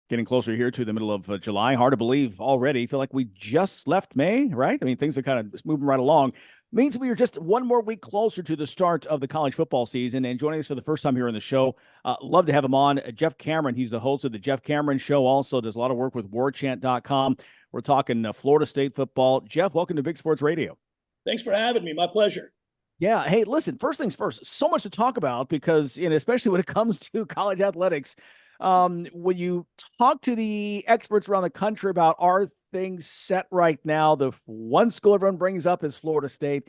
Getting closer here to the middle of July. Hard to believe already. Feel like we just left May, right? I mean, things are kind of moving right along. Means we are just one more week closer to the start of the college football season. And joining us for the first time here on the show, love to have him on. Jeff Cameron, he's the host of the Jeff Cameron Show. Also does a lot of work with warchant.com. We're talking Florida State football. Jeff, welcome to Big Sports Radio. Thanks for having me. My pleasure. Yeah. Hey, listen, first things first, so much to talk about because, especially when it comes to college athletics, when you talk to the experts around the country about are things set right now, the one school everyone brings up is Florida State.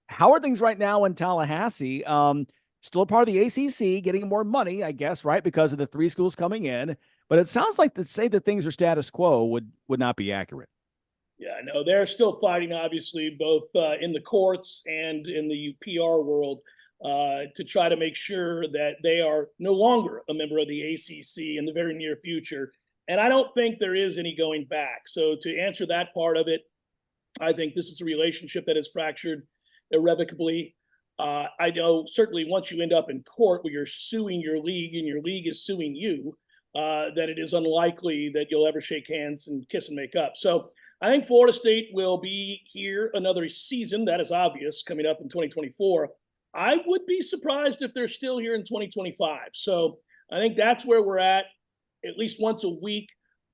How are things right now in Tallahassee? Still a part of the ACC, getting more money, I guess, right, because of the three schools coming in. But it sounds like to say that things are status quo would not be accurate. Yeah, no, they're still fighting, obviously, both in the courts and in the PR world to try to make sure that they are no longer a member of the ACC in the very near future. And I don't think there is any going back. So to answer that part of it, I think this is a relationship that is fractured irrevocably. I know certainly once you end up in court where you're suing your league and your league is suing you, that it is unlikely that you'll ever shake hands and kiss and make up. So I think Florida State will be here another season. That is obvious coming up in 2024. I would be surprised if they're still here in 2025. So I think that's where we're at least once a week.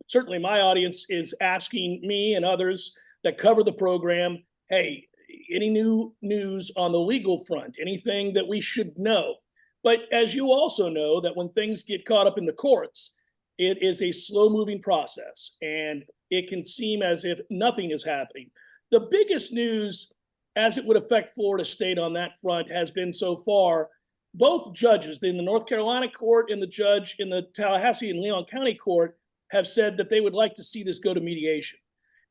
Certainly my audience is asking me and others that cover the program, hey, any new news on the legal front, anything that we should know? But as you also know, that when things get caught up in the courts, it is a slow-moving process, and it can seem as if nothing is happening. The biggest news, as it would affect Florida State on that front, has been so far, both judges in the North Carolina court and the judge in the Tallahassee and Leon County court have said that they would like to see this go to mediation.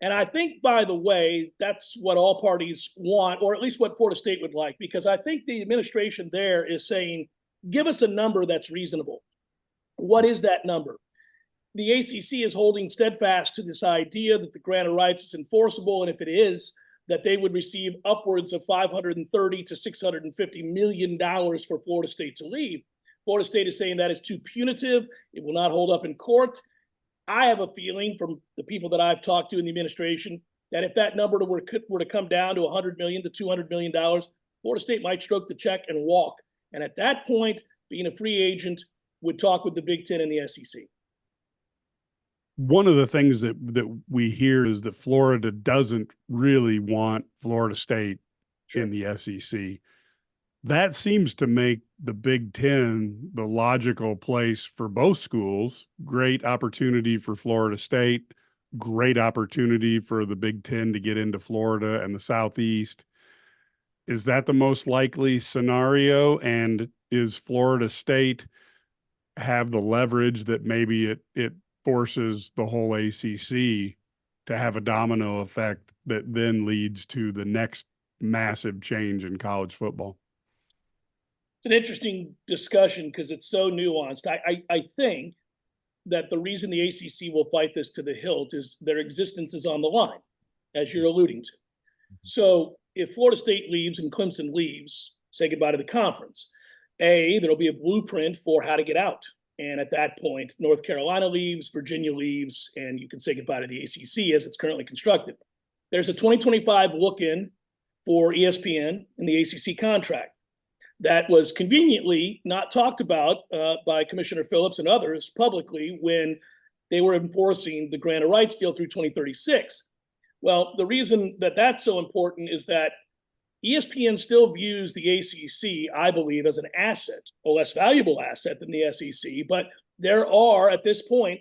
And I think, by the way, that's what all parties want, or at least what Florida State would like, because I think the administration there is saying, give us a number that's reasonable. What is that number? The ACC is holding steadfast to this idea that the grant of rights is enforceable, and if it is, that they would receive upwards of $530 to $650 million for Florida State to leave. Florida State is saying that is too punitive. It will not hold up in court. I have a feeling from the people that I've talked to in the administration that if that number were to come down to $100 million to $200 million, Florida State might stroke the check and walk. And at that point, being a free agent would talk with the Big Ten and the SEC. One of the things that we hear is that Florida doesn't really want Florida State in the SEC. That seems to make the Big Ten the logical place for both schools. Great opportunity for Florida State, great opportunity for the Big Ten to get into Florida and the Southeast. Is that the most likely scenario? And is Florida State have the leverage that maybe it forces the whole ACC to have a domino effect that then leads to the next massive change in college football? It's an interesting discussion because it's so nuanced. I think that the reason the ACC will fight this to the hilt is their existence is on the line, as you're alluding to. So if Florida State leaves and Clemson leaves, say goodbye to the conference. There'll be a blueprint for how to get out. And at that point, North Carolina leaves, Virginia leaves, and you can say goodbye to the ACC as it's currently constructed. There's a 2025 look-in for ESPN in the ACC contract that was conveniently not talked about by Commissioner Phillips and others publicly when they were enforcing the grant of rights deal through 2036. Well, the reason that that's so important is that ESPN still views the ACC, I believe, as an asset, a less valuable asset than the SEC. But there are, at this point,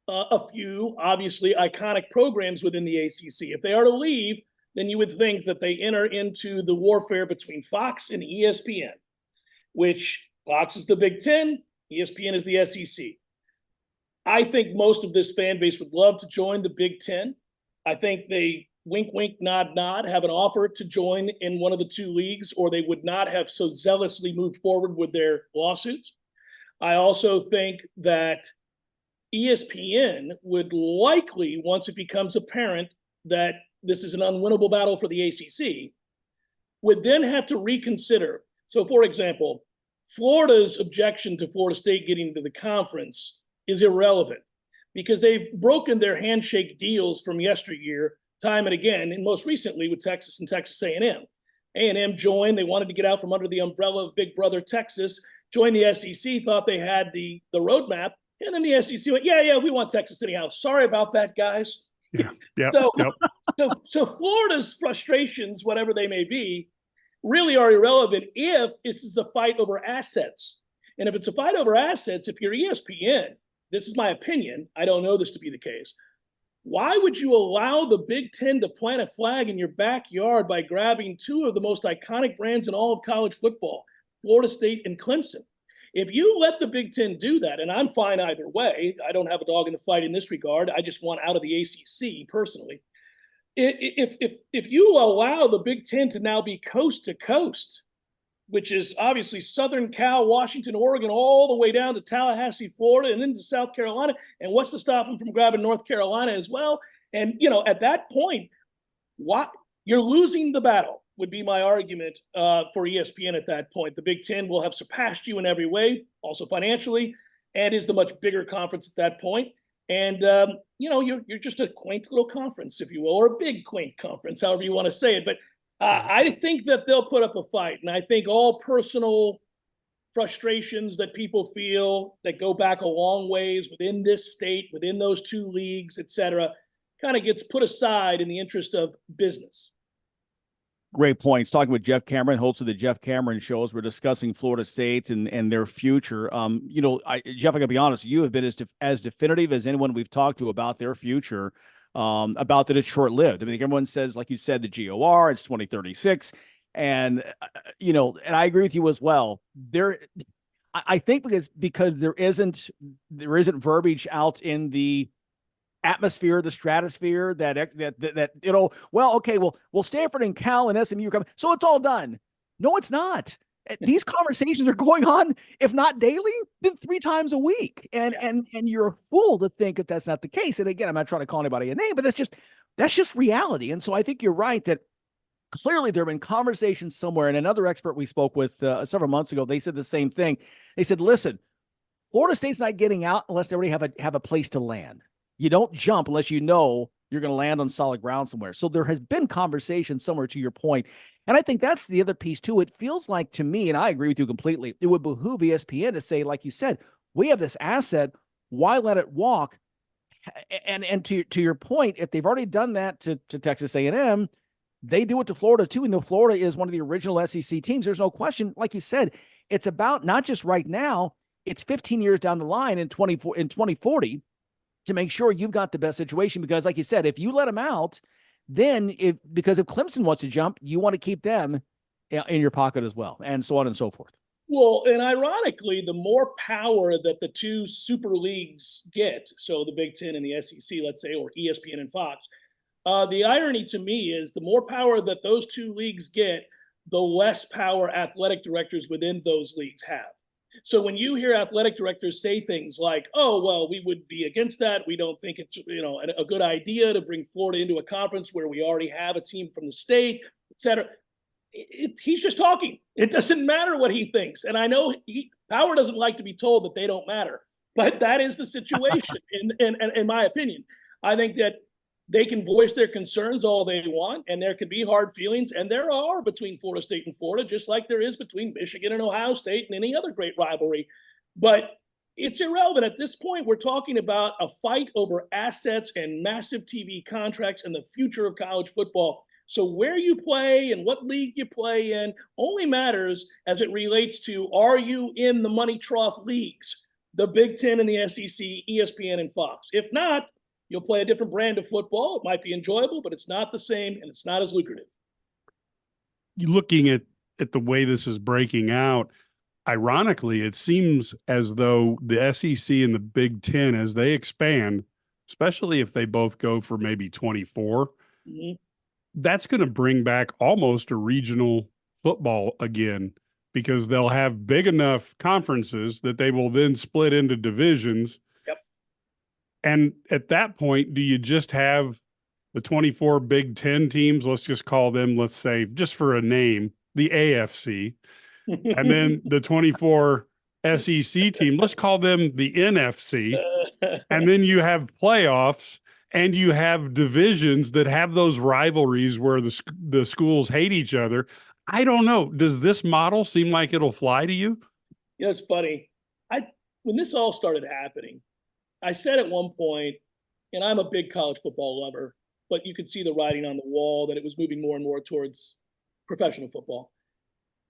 a few obviously iconic programs within the ACC. If they are to leave, then you would think that they enter into the warfare between Fox and ESPN, which Fox is the Big Ten, ESPN is the SEC. I think most of this fan base would love to join the Big Ten. I think they wink, wink, nod, nod, have an offer to join in one of the two leagues, or they would not have so zealously moved forward with their lawsuits. I also think that ESPN would likely, once it becomes apparent that this is an unwinnable battle for the ACC, would then have to reconsider. So, for example, Florida's objection to Florida State getting into the conference is irrelevant. because they've broken their handshake deals from yesteryear time and again, and most recently with Texas and Texas A&M. A&M joined. They wanted to get out from under the umbrella of Big Brother Texas, joined the SEC, thought they had the roadmap, and then the SEC went, yeah, we want Texas anyhow. Sorry about that, guys. Yeah. So Florida's frustrations, whatever they may be, really are irrelevant if this is a fight over assets. And if it's a fight over assets, if you're ESPN, this is my opinion, I don't know this to be the case, why would you allow the Big Ten to plant a flag in your backyard by grabbing two of the most iconic brands in all of college football, Florida State and Clemson? If you let the Big Ten do that, and I'm fine either way, I don't have a dog in the fight in this regard, I just want out of the ACC personally. If you allow the Big Ten to now be coast to coast, which is obviously Southern Cal, Washington, Oregon, all the way down to Tallahassee, Florida, and into South Carolina, and what's to stop them from grabbing North Carolina as well? And, at that point, what you're losing the battle would be my argument for ESPN at that point. The Big Ten will have surpassed you in every way, also financially, and is the much bigger conference at that point. And, you're just a quaint little conference, if you will, or a big quaint conference, however you want to say it. But I think that they'll put up a fight. And I think all personal frustrations that people feel that go back a long ways within this state, within those two leagues, et cetera, kind of gets put aside in the interest of business. Great points. Talking with Jeff Cameron, host of the Jeff Cameron Shows. We're discussing Florida State and their future. Jeff, I gotta be honest, you have been as definitive as anyone we've talked to about their future, about that it's short-lived. I mean, everyone says, like you said, the GOR, it's 2036. And, and I agree with you as well. I think because there isn't verbiage out in the atmosphere, the stratosphere that well, Stanford and Cal and SMU come, so it's all done. No, it's not. These conversations are going on, if not daily, then 3 times a week. And you're a fool to think that that's not the case. And again, I'm not trying to call anybody a name, but that's just reality. And so I think you're right that clearly there have been conversations somewhere. And another expert we spoke with several months ago, they said the same thing. They said, listen, Florida State's not getting out unless they already have a place to land. You don't jump unless you know you're going to land on solid ground somewhere. So there has been conversation somewhere, to your point. And I think that's the other piece too. It feels like to me, and I agree with you completely, it would behoove ESPN to say, like you said, we have this asset. Why let it walk? And to your point, if they've already done that to Texas A&M, they do it to Florida too. And though Florida is one of the original SEC teams, there's no question. Like you said, it's about not just right now, it's 15 years down the line in 2040 to make sure you've got the best situation. Because like you said, if you let them out, then because if Clemson wants to jump, you want to keep them in your pocket as well, and so on and so forth. Well, and ironically, the more power that the two super leagues get, so the Big Ten and the SEC, let's say, or ESPN and Fox, the irony to me is the more power that those two leagues get, the less power athletic directors within those leagues have. So when you hear athletic directors say things like, oh, well, we would be against that. We don't think it's a good idea to bring Florida into a conference where we already have a team from the state, et cetera. He's just talking. It doesn't matter what he thinks. And I know Power doesn't like to be told that they don't matter, but that is the situation in my opinion. I think that they can voice their concerns all they want, and there can be hard feelings, and there are between Florida State and Florida, just like there is between Michigan and Ohio State and any other great rivalry. But it's irrelevant. At this point, we're talking about a fight over assets and massive TV contracts and the future of college football. So where you play and what league you play in only matters as it relates to, are you in the money trough leagues, the Big Ten and the SEC, ESPN and Fox? If not, you'll play a different brand of football. It might be enjoyable, but it's not the same, and it's not as lucrative. Looking at the way this is breaking out, ironically, it seems as though the SEC and the Big Ten, as they expand, especially if they both go for maybe 24, that's going to bring back almost a regional football again, because they'll have big enough conferences that they will then split into divisions. And at that point, do you just have the 24 Big Ten teams? Let's just call them, let's say, just for a name, the AFC, and then the 24 SEC team. Let's call them the NFC. And then you have playoffs and you have divisions that have those rivalries where the schools hate each other. I don't know. Does this model seem like it'll fly to you? It's funny. When this all started happening, I said at one point, and I'm a big college football lover, but you could see the writing on the wall that it was moving more and more towards professional football.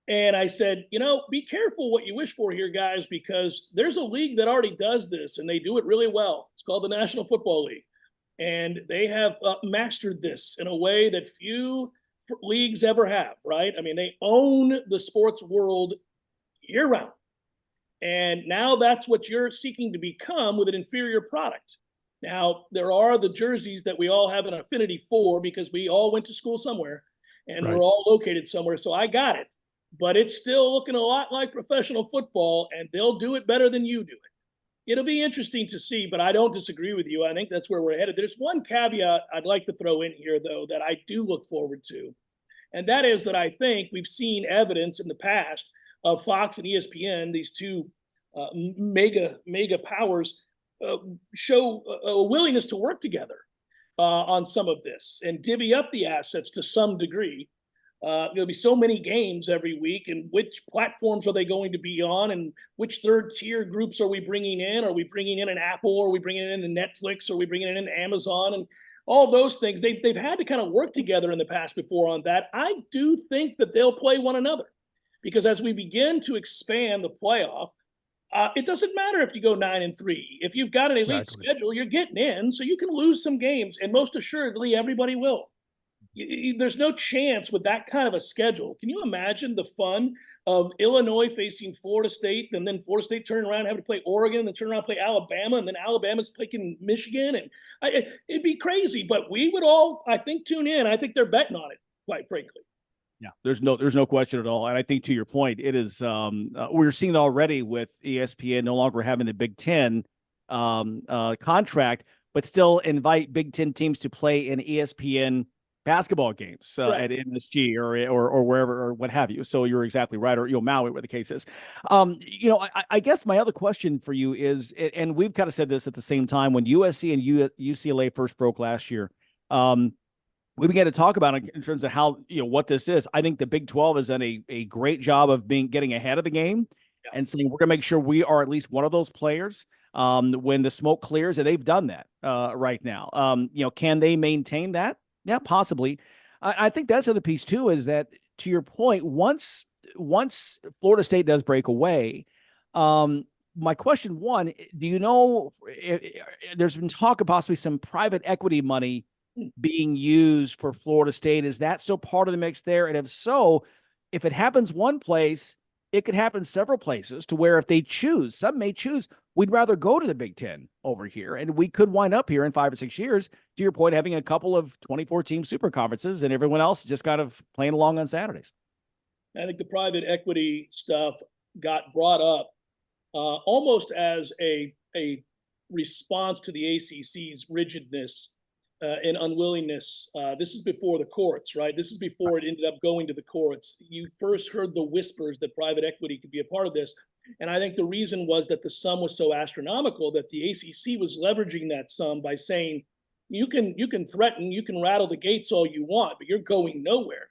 And I said, be careful what you wish for here, guys, because there's a league that already does this, and they do it really well. It's called the National Football League. And they have mastered this in a way that few leagues ever have, right? I mean, they own the sports world year-round. And now that's what you're seeking to become with an inferior product. Now, there are the jerseys that we all have an affinity for because we all went to school somewhere and Right. we're all located somewhere. So I got it. But it's still looking a lot like professional football, and they'll do it better than you do it. It'll be interesting to see, but I don't disagree with you. I think that's where we're headed. There's one caveat I'd like to throw in here, though, that I do look forward to. And that is that I think we've seen evidence in the past of Fox and ESPN, these two mega powers, show a willingness to work together on some of this and divvy up the assets to some degree. There'll be so many games every week, and which platforms are they going to be on, and which third tier groups are we bringing in? Are we bringing in an Apple, or are we bringing in a Netflix, or are we bringing in an Amazon, and all those things? They've had to kind of work together in the past before on that. I do think that they'll play one another, because as we begin to expand the playoff, it doesn't matter if you go 9-3. If you've got an elite schedule, you're getting in, so you can lose some games, and most assuredly, everybody will. There's no chance with that kind of a schedule. Can you imagine the fun of Illinois facing Florida State, and then Florida State turning around and having to play Oregon, and then turn around and play Alabama, and then Alabama's picking Michigan? And it'd be crazy, but we would all, I think, tune in. I think they're betting on it, quite frankly. Yeah, there's no question at all. And I think, to your point, it is we're seeing it already with ESPN no longer having the Big Ten contract, but still invite Big Ten teams to play in ESPN basketball games at MSG or wherever or what have you. So you're exactly right, or Maui, where the case is. I guess my other question for you is, and we've kind of said this at the same time, when USC and UCLA first broke last year, we began to talk about it in terms of how, what this is. I think the Big 12 has done a great job of getting ahead of the game and saying, we're going to make sure we are at least one of those players when the smoke clears, and they've done that right now. Can they maintain that? Yeah, possibly. I think that's the other piece too, is that, to your point, once Florida State does break away, my question one, do you know, there's been talk of possibly some private equity money being used for Florida State. Is that still part of the mix there? And if so, if it happens one place, it could happen several places, to where if they choose, some may choose, we'd rather go to the Big Ten over here. And we could wind up here in 5 or 6 years, to your point, having a couple of 24-team super conferences and everyone else just kind of playing along on Saturdays. I think the private equity stuff got brought up almost as a response to the ACC's rigidness and unwillingness. This is before the courts, right? This is before it ended up going to the courts. You first heard the whispers that private equity could be a part of this. And I think the reason was that the sum was so astronomical that the ACC was leveraging that sum by saying, you can threaten, you can rattle the gates all you want, but you're going nowhere.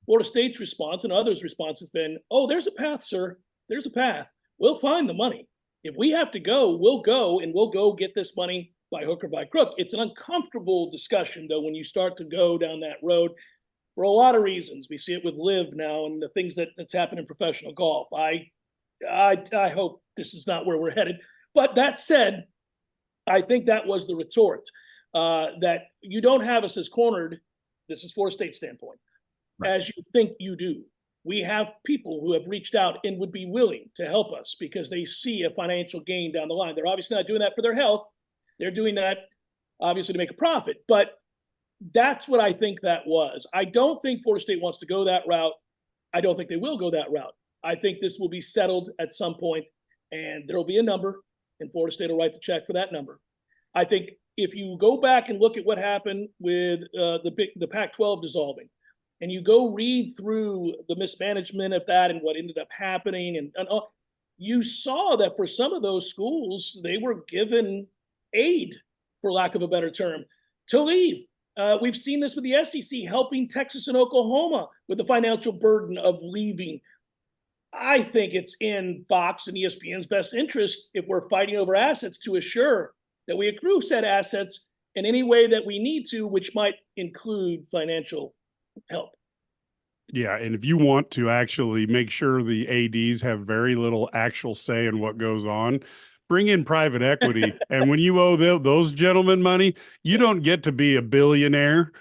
Florida State's response and others' response has been, oh, there's a path, sir. There's a path. We'll find the money. If we have to go, we'll go, and we'll go get this money by hook or by crook. It's an uncomfortable discussion, though, when you start to go down that road, for a lot of reasons. We see it with LIV now and the things that's happened in professional golf. I hope this is not where we're headed. But that said, I think that was the retort, that you don't have us as cornered, this is Florida State's standpoint, as you think you do. We have people who have reached out and would be willing to help us because they see a financial gain down the line. They're obviously not doing that for their health. They're doing that, obviously, to make a profit. But that's what I think that was. I don't think Florida State wants to go that route. I don't think they will go that route. I think this will be settled at some point, and there will be a number, and Florida State will write the check for that number. I think if you go back and look at what happened with the Pac-12 dissolving, and you go read through the mismanagement of that and what ended up happening, and you saw that for some of those schools, they were given aid, for lack of a better term, to leave. We've seen this with the SEC helping Texas and Oklahoma with the financial burden of leaving. I think it's in Fox and ESPN's best interest, if we're fighting over assets, to assure that we accrue said assets in any way that we need to, which might include financial help. Yeah, and if you want to actually make sure the ADs have very little actual say in what goes on, bring in private equity. And when you owe those gentlemen money, you don't get to be a billionaire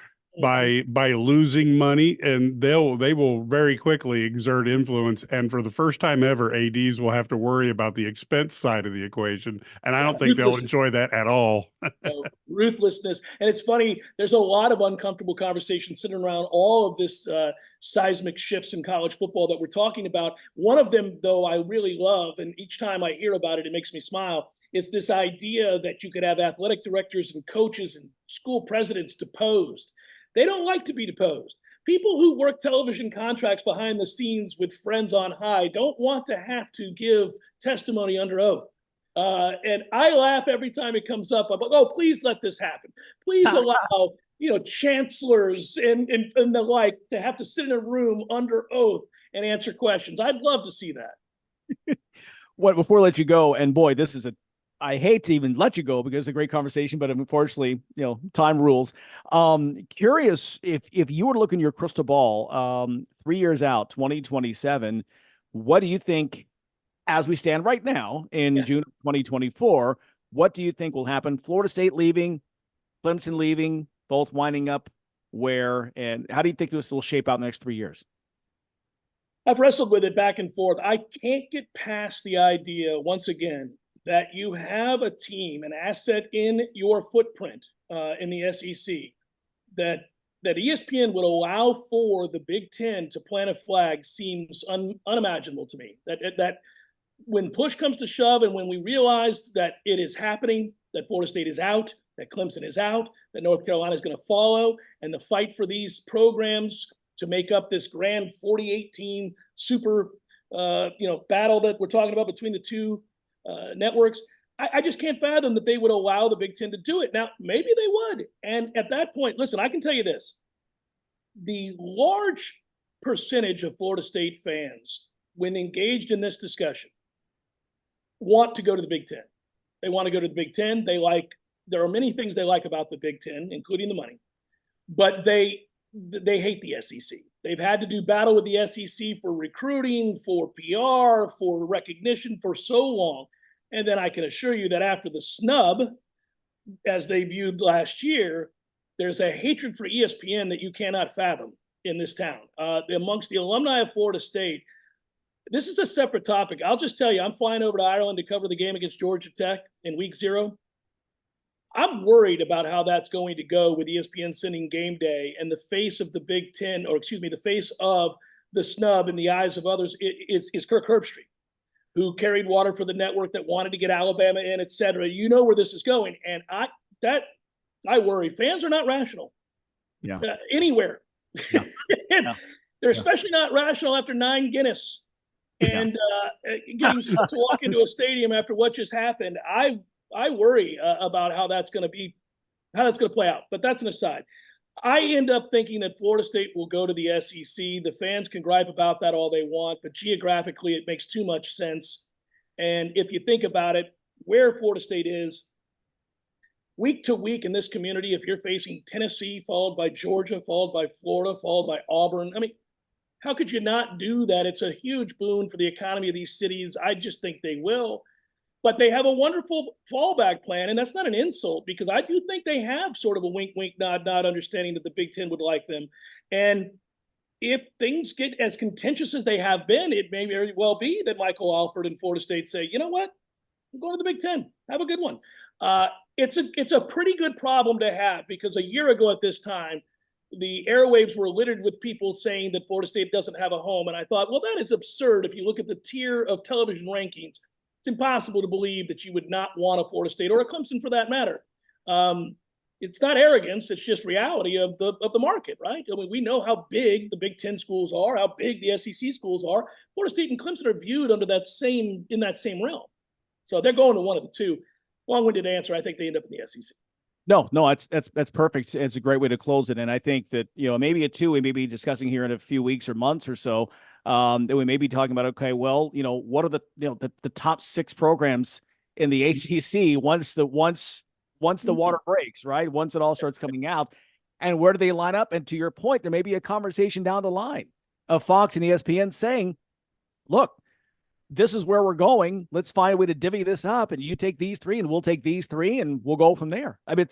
by losing money, and they will very quickly exert influence. And for the first time ever, ADs will have to worry about the expense side of the equation. And I don't think they'll enjoy that at all. Ruthlessness. And it's funny, there's a lot of uncomfortable conversations sitting around all of this seismic shifts in college football that we're talking about. One of them, though, I really love, and each time I hear about it, it makes me smile. It's this idea that you could have athletic directors and coaches and school presidents deposed. They don't like to be deposed. People who work television contracts behind the scenes with friends on high don't want to have to give testimony under oath. And I laugh every time it comes up. I'm like, oh, please let this happen. Please allow, chancellors and the like to have to sit in a room under oath and answer questions. I'd love to see that. Before I let you go, and boy, I hate to even let you go because it's a great conversation, but unfortunately, time rules. Curious if you were to look in your crystal ball, 3 years out, 2027, what do you think, as we stand right now in June of 2024, what do you think will happen? Florida State leaving, Clemson leaving, both winding up where, and how do you think this will shape out in the next 3 years? I've wrestled with it back and forth. I can't get past the idea, once again, that you have a team, an asset in your footprint in the SEC, that ESPN would allow for the Big Ten to plant a flag seems unimaginable to me. That when push comes to shove, and when we realize that it is happening, that Florida State is out, that Clemson is out, that North Carolina is going to follow, and the fight for these programs to make up this grand 48-team super battle that we're talking about between the two networks, I just can't fathom that they would allow the Big Ten to do it. Now, maybe they would. And at that point, listen, I can tell you this. The large percentage of Florida State fans, when engaged in this discussion, want to go to the Big Ten. They want to go to the Big Ten. There are many things they like about the Big Ten, including the money, but they hate the SEC. They've had to do battle with the SEC for recruiting, for PR, for recognition for so long. And then I can assure you that after the snub, as they viewed last year, there's a hatred for ESPN that you cannot fathom in this town. Amongst the alumni of Florida State, this is a separate topic. I'll just tell you, I'm flying over to Ireland to cover the game against Georgia Tech in week 0. I'm worried about how that's going to go with ESPN sending game day, and the face of the Big Ten, the face of the snub in the eyes of others is Kirk Herbstreit, who carried water for the network, that wanted to get Alabama in, et cetera. You know where this is going. And I worry. Fans are not rational. Yeah. Anywhere. Yeah. And they're especially not rational after 9 Guinness and getting to walk into a stadium after what just happened. I worry about how that's going to play out. But that's an aside. I end up thinking that Florida State will go to the SEC. The fans can gripe about that all they want, but geographically it makes too much sense. And if you think about it, where Florida State is, week to week in this community, if you're facing Tennessee, followed by Georgia, followed by Florida, followed by Auburn, I mean, how could you not do that? It's a huge boon for the economy of these cities. I just think they will. But they have a wonderful fallback plan, and that's not an insult, because I do think they have sort of a wink, wink, nod, nod understanding that the Big Ten would like them. And if things get as contentious as they have been, it may very well be that Michael Alford and Florida State say, you know what, we're going to the Big Ten. Have a good one. It's a pretty good problem to have, because a year ago at this time, the airwaves were littered with people saying that Florida State doesn't have a home. And I thought, well, that is absurd. If you look at the tier of television rankings, it's impossible to believe that you would not want a Florida State, or a Clemson for that matter. it's not arrogance. It's just reality of the market, right? I mean, we know how big the Big Ten schools are, how big the SEC schools are. Florida State and Clemson are viewed under that same realm. So they're going to one of the two. Long-winded answer. I think they end up in the SEC. No, that's perfect. It's a great way to close it. And I think that, maybe a two we may be discussing here in a few weeks or months or so, that we may be talking about, okay, well, what are the top 6 programs in the ACC once the water breaks, right? Once it all starts coming out, and where do they line up? And to your point, there may be a conversation down the line of Fox and ESPN saying, look, this is where we're going. Let's find a way to divvy this up, and you take these 3 and we'll take these 3 and we'll go from there. I mean,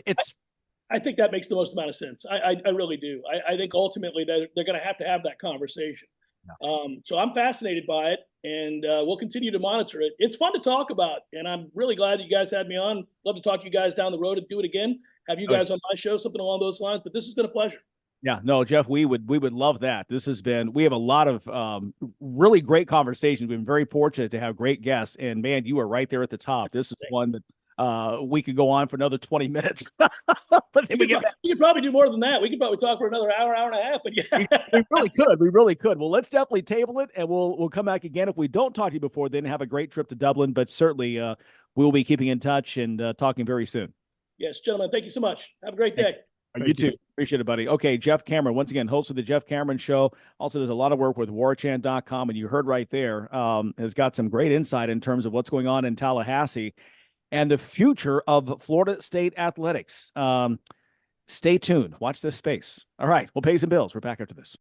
I think that makes the most amount of sense. I really do. I think ultimately they're going to have that conversation. So I'm fascinated by it, and we'll continue to monitor it. It's fun to talk about, and I'm really glad you guys had me on. Love to talk to you guys down the road and do it again. Have you guys on my show, something along those lines. But this has been a pleasure. Yeah, no, Jeff, we would love that. We have a lot of really great conversations. We've been very fortunate to have great guests, and man, you are right there at the top. This is one that we could go on for another 20 minutes. But then we could probably do more than that. We could probably talk for another hour and a half. But yeah, we really could. Well, let's definitely table it, and we'll come back again. If we don't talk to you before then, have a great trip to Dublin. But certainly, we'll be keeping in touch and talking very soon. Yes, gentlemen, thank you so much. Have a great day. Thanks. You too. Appreciate it, buddy. Okay, Jeff Cameron, once again, host of the Jeff Cameron Show. Also does a lot of work with warchant.com, and you heard right there, has got some great insight in terms of what's going on in Tallahassee and the future of Florida State athletics. Stay tuned. Watch this space. All right, we'll pay some bills. We're back after this.